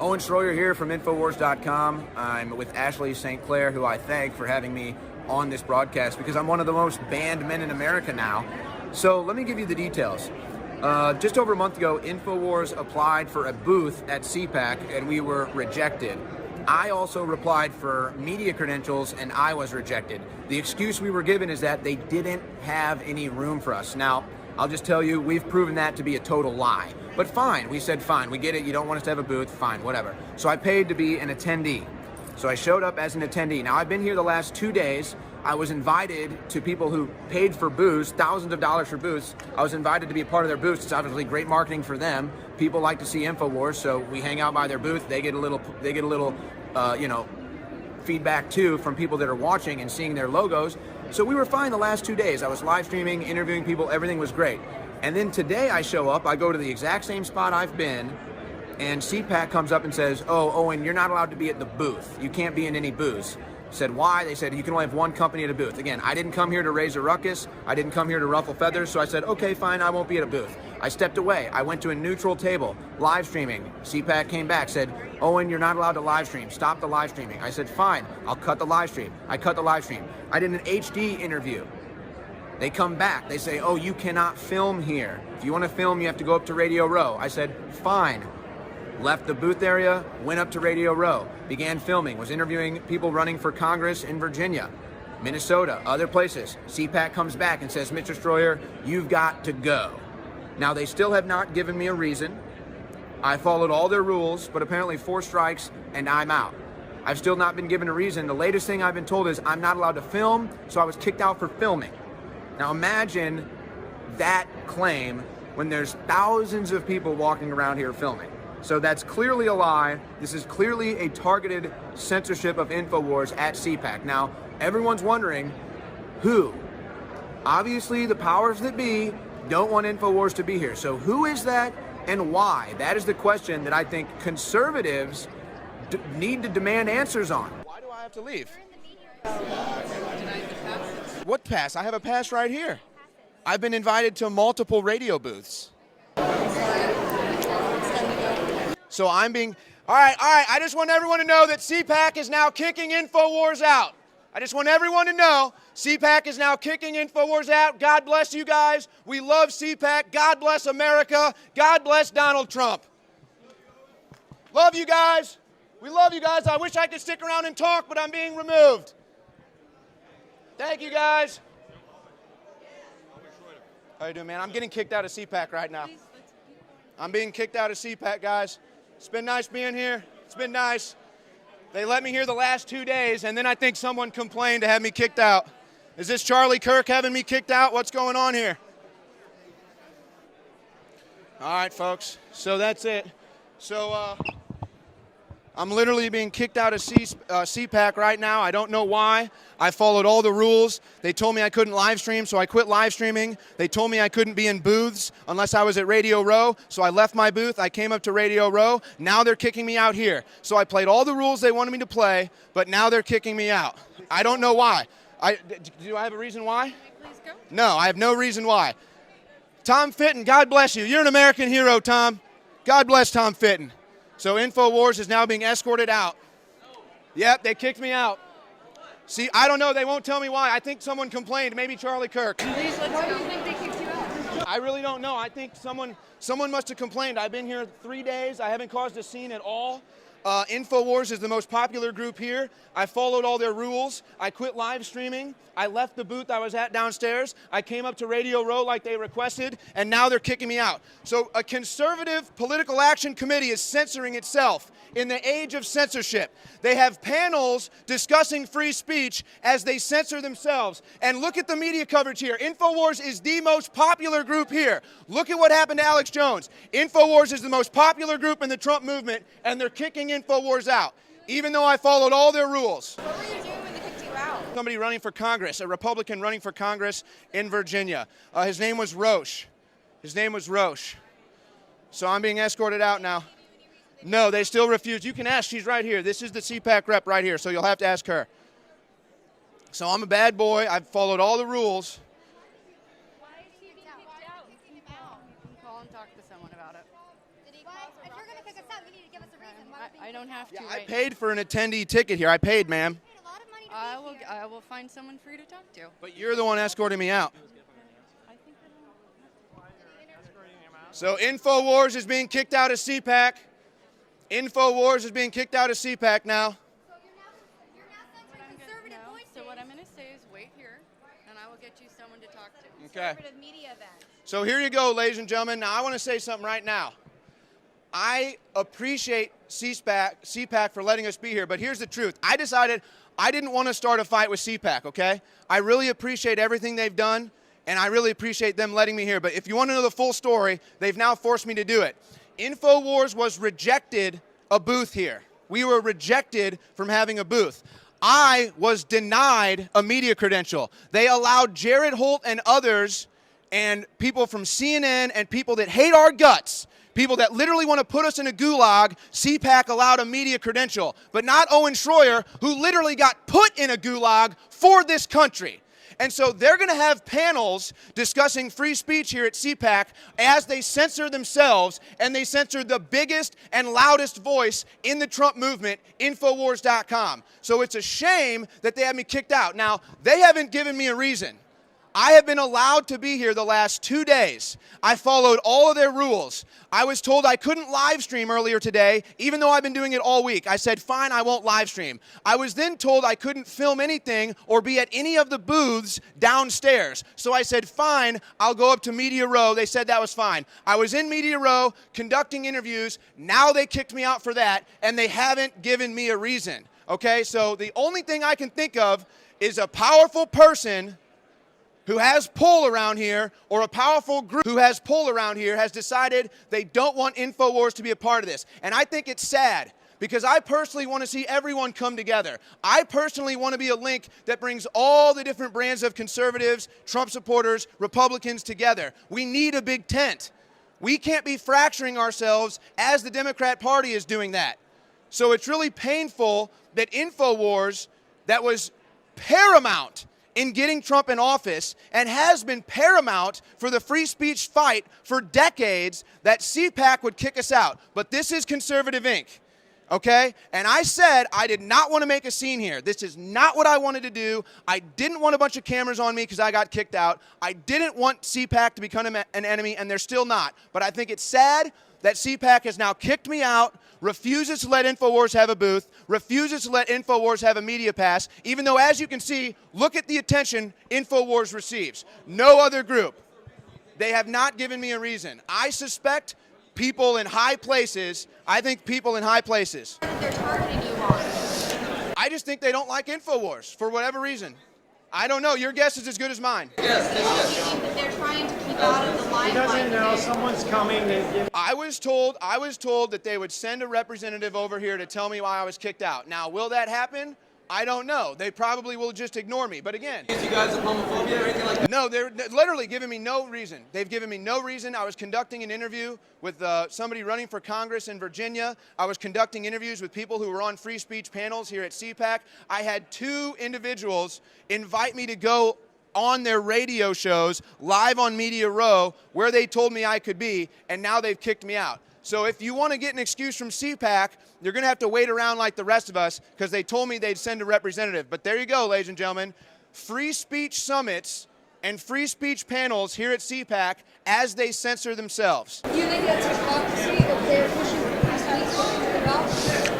Owen Shroyer here from Infowars.com. I'm with Ashley St. Clair, who I thank for having me on this broadcast because I'm one of the most banned men in America now. So let me give you the details. Just over a month ago, Infowars applied for a booth at CPAC and we were rejected. I also applied for media credentials and I was rejected. The excuse we were given is that they didn't have any room for us. Now, I'll just tell you, we've proven that to be a total lie. But fine, we said fine, we get it, you don't want us to have a booth, fine, whatever. So I paid to be an attendee. So I showed up as an attendee. Now I've been here the last 2 days. I was invited to people who paid for booths, thousands of dollars for booths. I was invited to be a part of their booths. It's obviously great marketing for them. People like to see Infowars, so we hang out by their booth. They get a little, feedback too from people that are watching and seeing their logos. So we were fine the last 2 days. I was live streaming, interviewing people, everything was great. And then today I show up, I go to the exact same spot I've been, and CPAC comes up and says, "Oh, Owen, you're not allowed to be at the booth. You can't be in any booths." I said, "Why?" They said, "You can only have one company at a booth." Again, I didn't come here to raise a ruckus. I didn't come here to ruffle feathers. So I said, "Okay, fine, I won't be at a booth." I stepped away. I went to a neutral table, live streaming. CPAC came back, said, "Owen, you're not allowed to live stream. Stop the live streaming." I said, "Fine, I'll cut the live stream." I cut the live stream. I did an HD interview. They come back, they say, "Oh, you cannot film here. If you want to film, you have to go up to Radio Row." I said, "Fine." Left the booth area, went up to Radio Row, began filming, was interviewing people running for Congress in Virginia, Minnesota, other places. CPAC comes back and says, "Mr. Shroyer, you've got to go." Now, they still have not given me a reason. I followed all their rules, but apparently 4 strikes and I'm out. I've still not been given a reason. The latest thing I've been told is I'm not allowed to film, so I was kicked out for filming. Now imagine that claim when there's thousands of people walking around here filming. So that's clearly a lie. This is clearly a targeted censorship of Infowars at CPAC. Now, everyone's wondering who? Obviously, the powers that be don't want Infowars to be here. So who is that and why? That is the question that I think conservatives need to demand answers on. Why do I have to leave? What pass? I have a pass right here. I've been invited to multiple radio booths. So I'm being, all right, I just want everyone to know that CPAC is now kicking Infowars out. I just want everyone to know CPAC is now kicking Infowars out. God bless you guys. We love CPAC. God bless America. God bless Donald Trump. Love you guys. We love you guys. I wish I could stick around and talk, but I'm being removed. Thank you, guys. How you doing, man? I'm getting kicked out of CPAC right now. I'm being kicked out of CPAC, guys. It's been nice being here. It's been nice. They let me here the last 2 days, and then I think someone complained to have me kicked out. Is this Charlie Kirk having me kicked out? What's going on here? All right, folks. So that's it. So, I'm literally being kicked out of CPAC right now. I don't know why. I followed all the rules. They told me I couldn't live stream, so I quit live streaming. They told me I couldn't be in booths unless I was at Radio Row, so I left my booth. I came up to Radio Row. Now they're kicking me out here. So I played all the rules they wanted me to play, but now they're kicking me out. I don't know why. Do I have a reason why? Please go. No, I have no reason why. Tom Fitton, God bless you. You're an American hero, Tom. God bless Tom Fitton. So Infowars is now being escorted out. Yep, they kicked me out. See, I don't know. They won't tell me why. I think someone complained. Maybe Charlie Kirk. Why do you think they kicked you out? I really don't know. I think someone must have complained. I've been here 3 days. I haven't caused a scene at all. Infowars is the most popular group here. I followed all their rules. I quit live streaming. I left the booth I was at downstairs. I came up to Radio Row like they requested, and now they're kicking me out. So a conservative political action committee is censoring itself in the age of censorship. They have panels discussing free speech as they censor themselves. And look at the media coverage here. Infowars is the most popular group here. Look at what happened to Alex Jones. Infowars is the most popular group in the Trump movement, and they're kicking Infowars out, even though I followed all their rules. What were you doing when they kicked you out? Somebody running for Congress, a Republican running for Congress in Virginia. His name was Roche. So I'm being escorted out now. No, they still refuse. You can ask. She's right here. This is the CPAC rep right here, so you'll have to ask her. So I'm a bad boy. I've followed all the rules. Why is he being kicked out? You can call and talk to someone about it. If you're going to kick us out, you need to give us a reason. I don't have to. I paid for an attendee ticket here. I paid, ma'am. I will find someone for you to talk to. But you're the one escorting me out. So InfoWars is being kicked out of CPAC. InfoWars is being kicked out of CPAC now. So what I'm going to say is wait here, and I will get you someone to talk to. Okay. Conservative media then. So here you go, ladies and gentlemen. Now I want to say something right now. I appreciate CPAC for letting us be here, but here's the truth. I decided I didn't want to start a fight with CPAC, okay? I really appreciate everything they've done, and I really appreciate them letting me here. But if you want to know the full story, they've now forced me to do it. InfoWars was rejected a booth here. We were rejected from having a booth. I was denied a media credential. They allowed Jared Holt and others and people from CNN and people that hate our guts, people that literally want to put us in a gulag. CPAC allowed a media credential, but not Owen Shroyer, who literally got put in a gulag for this country. And so they're going to have panels discussing free speech here at CPAC as they censor themselves, and they censor the biggest and loudest voice in the Trump movement, Infowars.com. So it's a shame that they have me kicked out. Now, they haven't given me a reason. I have been allowed to be here the last 2 days. I followed all of their rules. I was told I couldn't live stream earlier today, even though I've been doing it all week. I said, fine, I won't live stream. I was then told I couldn't film anything or be at any of the booths downstairs. So I said, fine, I'll go up to Media Row. They said that was fine. I was in Media Row conducting interviews. Now they kicked me out for that, and they haven't given me a reason. Okay, so the only thing I can think of is a powerful person who has pull around here, or a powerful group who has pull around here, has decided they don't want InfoWars to be a part of this. And I think it's sad, because I personally want to see everyone come together. I personally want to be a link that brings all the different brands of conservatives, Trump supporters, Republicans together. We need a big tent. We can't be fracturing ourselves as the Democrat Party is doing that. So it's really painful that InfoWars, that was paramount in getting Trump in office and has been paramount for the free speech fight for decades, that CPAC would kick us out. But this is Conservative Inc., okay? And I said I did not want to make a scene here. This is not what I wanted to do. I didn't want a bunch of cameras on me because I got kicked out. I didn't want CPAC to become an enemy, and they're still not. But I think it's sad that CPAC has now kicked me out, refuses to let InfoWars have a booth, refuses to let InfoWars have a media pass, even though, as you can see, look at the attention InfoWars receives. No other group. They have not given me a reason. I suspect people in high places, I think people in high places. They're targeting you on. I just think they don't like InfoWars for whatever reason. I don't know. Your guess is as good as mine. Do you think that they're trying to keep out of the limelight? He doesn't know. Someone's coming. I was told that they would send a representative over here to tell me why I was kicked out. Now, will that happen? I don't know. They probably will just ignore me. But again, You guys have homophobia or anything like that? no, they're literally giving me no reason. They've given me no reason. I was conducting an interview with somebody running for Congress in Virginia. I was conducting interviews with people who were on free speech panels here at CPAC. I had 2 individuals invite me to go on their radio shows live on Media Row where they told me I could be, and now they've kicked me out. So if you want to get an excuse from CPAC, you're going to have to wait around like the rest of us, because they told me they'd send a representative. But there you go, ladies and gentlemen. Free speech summits and free speech panels here at CPAC as they censor themselves. Do you think that's hypocrisy that they're pushing free speech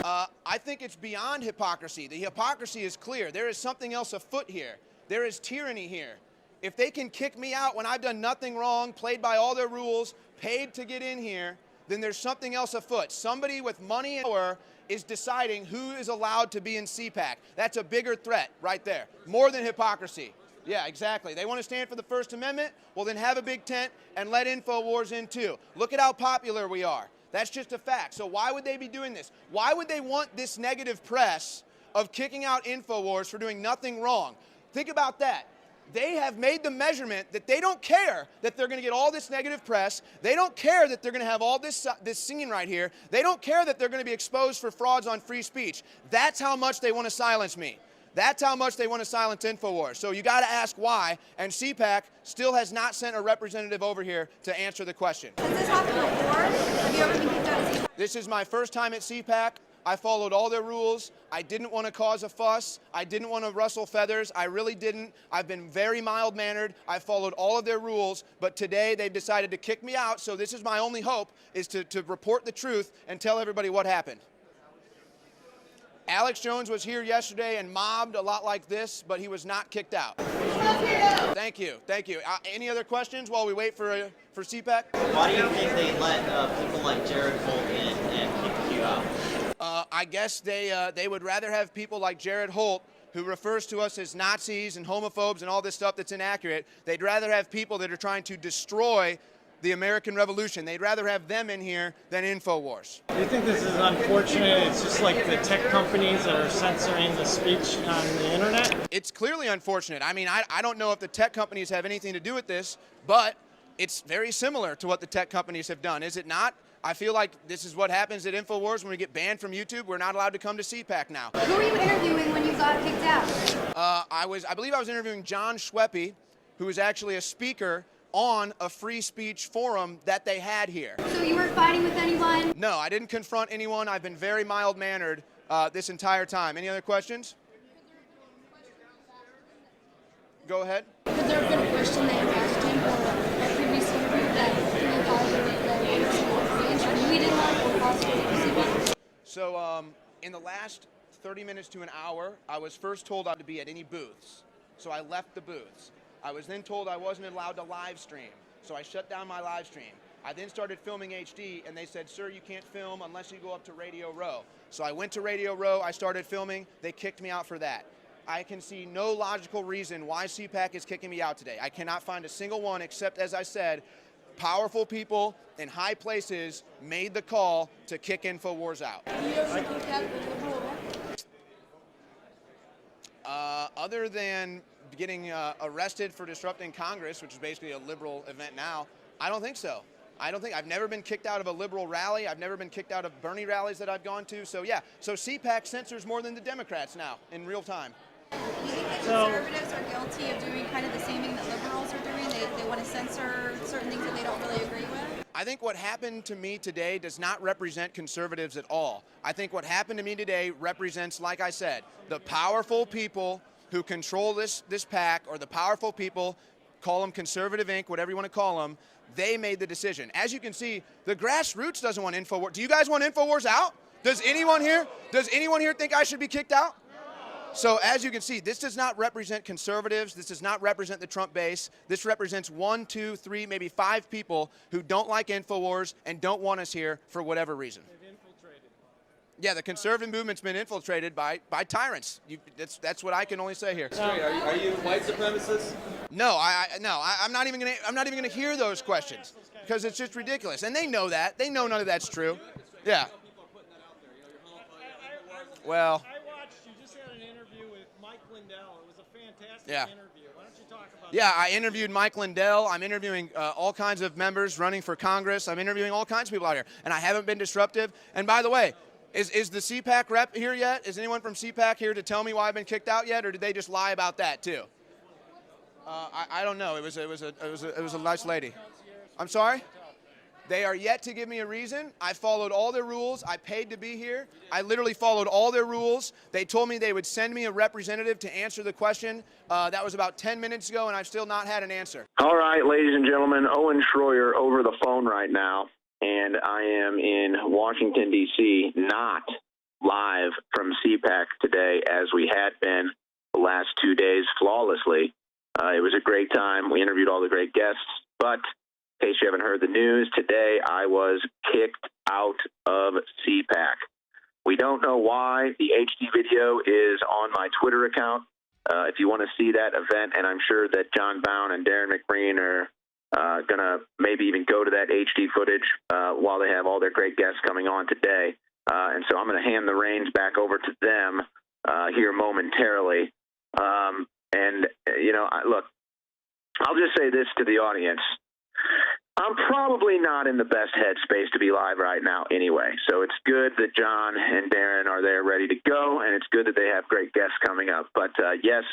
about? I think it's beyond hypocrisy. The hypocrisy is clear. There is something else afoot here. There is tyranny here. If they can kick me out when I've done nothing wrong, played by all their rules, paid to get in here, then there's something else afoot. Somebody with money and power is deciding who is allowed to be in CPAC. That's a bigger threat right there, more than hypocrisy. Yeah, exactly. They want to stand for the First Amendment? Well, then have a big tent and let InfoWars in too. Look at how popular we are. That's just a fact. So why would they be doing this? Why would they want this negative press of kicking out InfoWars for doing nothing wrong? Think about that. They have made the measurement that they don't care that they're going to get all this negative press. They don't care that they're going to have all this scene right here. They don't care that they're going to be exposed for frauds on free speech. That's how much they want to silence me. That's how much they want to silence InfoWars. So you got to ask why, and CPAC still has not sent a representative over here to answer the question. Has this happened before? Have you ever been kicked out of CPAC? This is my first time at CPAC. I followed all their rules. I didn't want to cause a fuss. I didn't want to rustle feathers. I really didn't. I've been very mild-mannered. I followed all of their rules, but today they've decided to kick me out, so this is my only hope, is to report the truth and tell everybody what happened. Alex Jones was here yesterday and mobbed a lot like this, but he was not kicked out. Thank you, thank you. Any other questions while we wait for CPAC? Why do you think they let people like Jared Holt in and kick you out? I guess they would rather have people like Jared Holt, who refers to us as Nazis and homophobes and all this stuff that's inaccurate. They'd rather have people that are trying to destroy the American Revolution. They'd rather have them in here than InfoWars. Do you think this is unfortunate? It's just like the tech companies that are censoring the speech on the internet? It's clearly unfortunate. I mean, I don't know if the tech companies have anything to do with this, but it's very similar to what the tech companies have done, is it not? I feel like this is what happens at InfoWars when we get banned from YouTube. We're not allowed to come to CPAC now. Who were you interviewing when you got kicked out? I believe I was interviewing John Schweppe, who is actually a speaker on a free speech forum that they had here. So you weren't fighting with anyone? No, I didn't confront anyone. I've been very mild-mannered this entire time. Any other questions? Go ahead. Could there have been a question that you asked him or a previous interview that you thought we didn't want or possibly? So in the last 30 minutes to an hour, I was first told not to be at any booths. So I left the booths. I was then told I wasn't allowed to live stream, so I shut down my live stream. I then started filming HD, and they said, sir, you can't film unless you go up to Radio Row. So I went to Radio Row, I started filming, they kicked me out for that. I can see no logical reason why CPAC is kicking me out today. I cannot find a single one except, as I said, powerful people in high places made the call to kick InfoWars out. Other than getting arrested for disrupting Congress, which is basically a liberal event now, I don't think so. I've never been kicked out of a liberal rally. I've never been kicked out of Bernie rallies that I've gone to. So yeah, so CPAC censors more than the Democrats now in real time. Do you think that conservatives are guilty of doing kind of the same thing that liberals are doing? They want to censor certain things that they don't really agree with? I think what happened to me today does not represent conservatives at all. I think what happened to me today represents, like I said, the powerful people who control this PAC, or the powerful people, call them Conservative Inc., whatever you want to call them, they made the decision. As you can see, the grassroots doesn't want InfoWars. Do you guys want InfoWars out? Does anyone here think I should be kicked out? So as you can see, this does not represent conservatives. This does not represent the Trump base. This represents 1, 2, 3, maybe 5 people who don't like InfoWars and don't want us here for whatever reason. They've infiltrated. Yeah, the conservative movement's been infiltrated by tyrants. That's what I can only say here. Are you white supremacists? No, I'm not even gonna hear those questions because it's just ridiculous, and they know that. They know none of that's true. Yeah. Well. I watched, you just had an interview with Mike Lindell. It was a fantastic Yeah. interview. Why don't you talk about Yeah, that? I interviewed Mike Lindell. I'm interviewing all kinds of members running for Congress. I'm interviewing all kinds of people out here, and I haven't been disruptive. And by the way, is the CPAC rep here yet? Is anyone from CPAC here to tell me why I've been kicked out yet, or did they just lie about that too? I don't know. It was a nice lady. I'm sorry? They are yet to give me a reason. I followed all their rules. I paid to be here. I literally followed all their rules. They told me they would send me a representative to answer the question. That was about 10 minutes ago, and I've still not had an answer. All right, ladies and gentlemen, Owen Shroyer over the phone right now, and I am in Washington, D.C., not live from CPAC today as we had been the last 2 days flawlessly. It was a great time. We interviewed all the great guests, but in case you haven't heard the news, today I was kicked out of CPAC. We don't know why. The HD video is on my Twitter account. If you want to see that event, and I'm sure that John Bound and Darren McBreen are going to maybe even go to that HD footage while they have all their great guests coming on today. And so I'm going to hand the reins back over to them here momentarily. Look, I'll just say this to the audience. I'm probably not in the best headspace to be live right now anyway. So it's good that John and Darren are there ready to go, and it's good that they have great guests coming up. But, yes,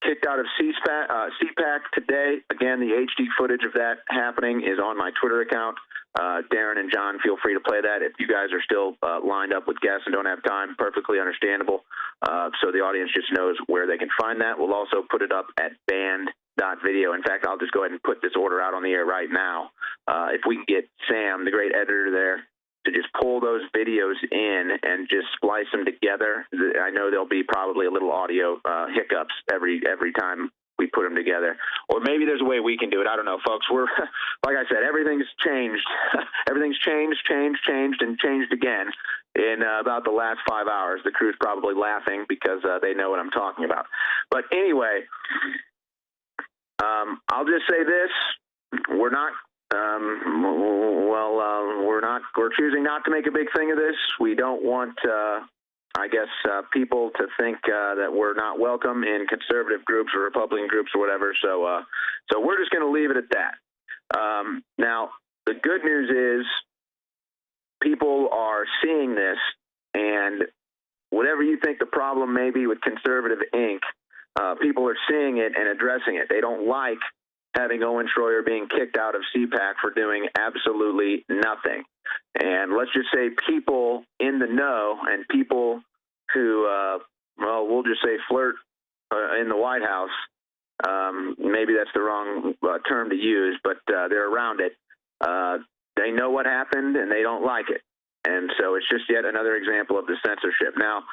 kicked out of CPAC today. Again, the HD footage of that happening is on my Twitter account. Darren and John, feel free to play that. If you guys are still lined up with guests and don't have time, perfectly understandable. So the audience just knows where they can find that. We'll also put it up at band.video. In fact, I'll just go ahead and put this order out on the air right now. If we can get Sam, the great editor there, to just pull those videos in and just splice them together. I know there'll be probably a little audio hiccups every time we put them together. Or maybe there's a way we can do it. I don't know, folks. We're, like I said, everything's changed. Everything's changed, and changed again in about the last 5 hours. The crew's probably laughing because they know what I'm talking about. But anyway, I'll just say this. We're not we're choosing not to make a big thing of this. We don't want, people to think that we're not welcome in conservative groups or Republican groups or whatever. So we're just going to leave it at that. Now, the good news is people are seeing this, and whatever you think the problem may be with Conservative Inc., people are seeing it and addressing it. They don't like having Owen Shroyer being kicked out of CPAC for doing absolutely nothing. And let's just say people in the know and people who, we'll just say flirt in the White House, maybe that's the wrong term to use, but they're around it. They know what happened and they don't like it. And so it's just yet another example of the censorship. Now,